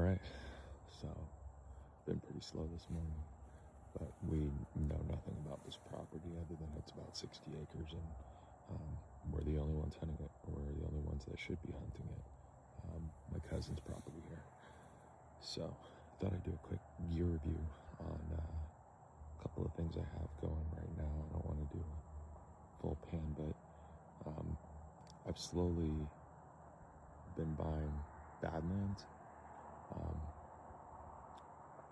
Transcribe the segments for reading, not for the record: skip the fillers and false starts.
Alright, so been pretty slow this morning, but we know nothing about this property other than it's about 60 acres and we're the only ones hunting it. We're the only ones that should be hunting it. My cousin's property here. So I thought I'd do a quick gear review on a couple of things I have going right now. I don't want to do a full pan, but I've slowly been buying Badlands.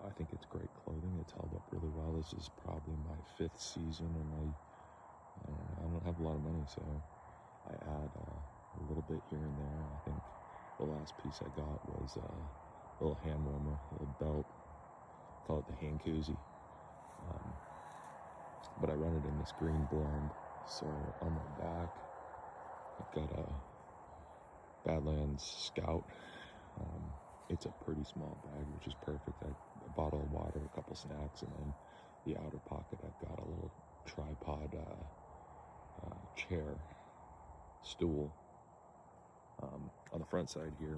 I think it's great clothing. It's held up really well. This is probably my 5th season, and I don't have a lot of money, so I add a little bit here and there. I think the last piece I got was a little hand warmer, a little belt. Call it the hand koozie. But I run it in this green blend. So on my back, I've got a Badlands Scout. It's a pretty small bag, which is perfect. A bottle of water, a couple snacks, and then the outer pocket, I've got a little tripod chair, stool. On the front side here,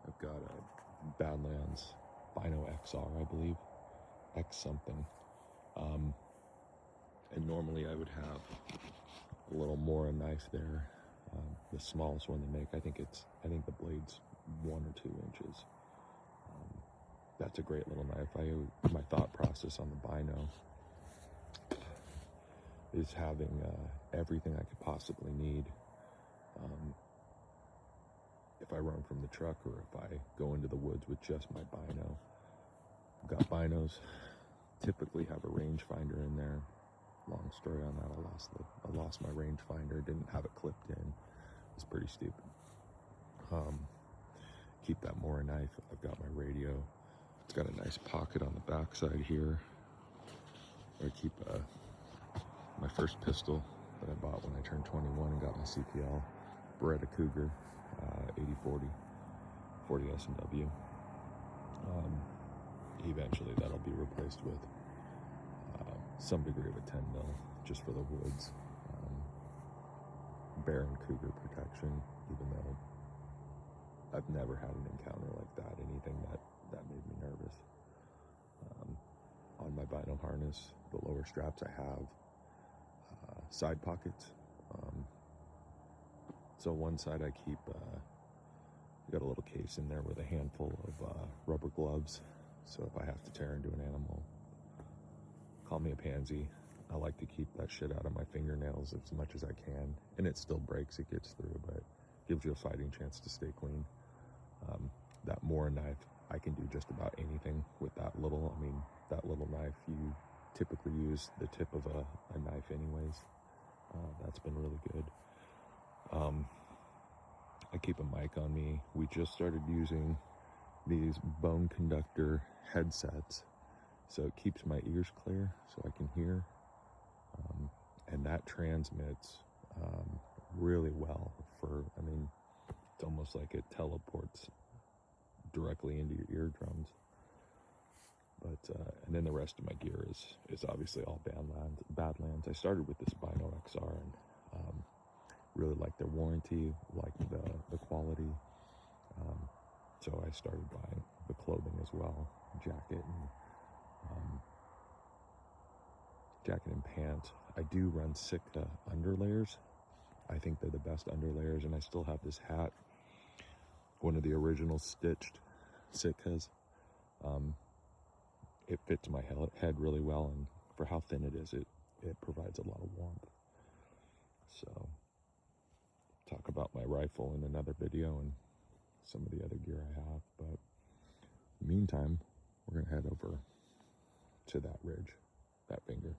I've got a Badlands Bino XR, I believe, X something. And normally I would have a little more knife there. The smallest one they make, I think the blade's 1 or 2 inches. That's a great little knife. My thought process on the Bino is having everything I could possibly need. If I run from the truck or if I go into the woods with just my Bino. I've got Binos, typically have a rangefinder in there. Long story on that. I lost my rangefinder, didn't have it clipped in. It's pretty stupid. Keep that Mora knife. I've got my radio. It's got a nice pocket on the back side here. I keep my first pistol that I bought when I turned 21 and got my CPL. Beretta Cougar, 8040, 40 S&W. Eventually that'll be replaced with some degree of a 10 mil just for the woods. Bear and cougar protection, even though I've never had an encounter like that, anything that made me nervous. On my Bino harness, the lower straps, I have side pockets. So one side I keep, got a little case in there with a handful of rubber gloves. So if I have to tear into an animal, call me a pansy. I like to keep that shit out of my fingernails as much as I can. And it still breaks, it gets through, but gives you a fighting chance to stay clean. That Mora knife, I can do just about anything with that little. I mean, that little knife, you typically use the tip of a knife anyways. That's been really good. I keep a mic on me. We just started using these bone conductor headsets, so it keeps my ears clear so I can hear. And that transmits really well it's almost like it teleports directly into your eardrums. But and then the rest of my gear is obviously all Badlands. I started with this Bino XR and really liked their warranty, liked the quality. So I started buying the clothing as well, jacket and pants. I do run Sitka underlayers. I think they're the best underlayers, and I still have this hat, one of the original stitched Sitkas. It fits my head really well, and for how thin it is, it provides a lot of warmth. So, talk about my rifle in another video and some of the other gear I have, but meantime, we're gonna head over to that ridge, that finger.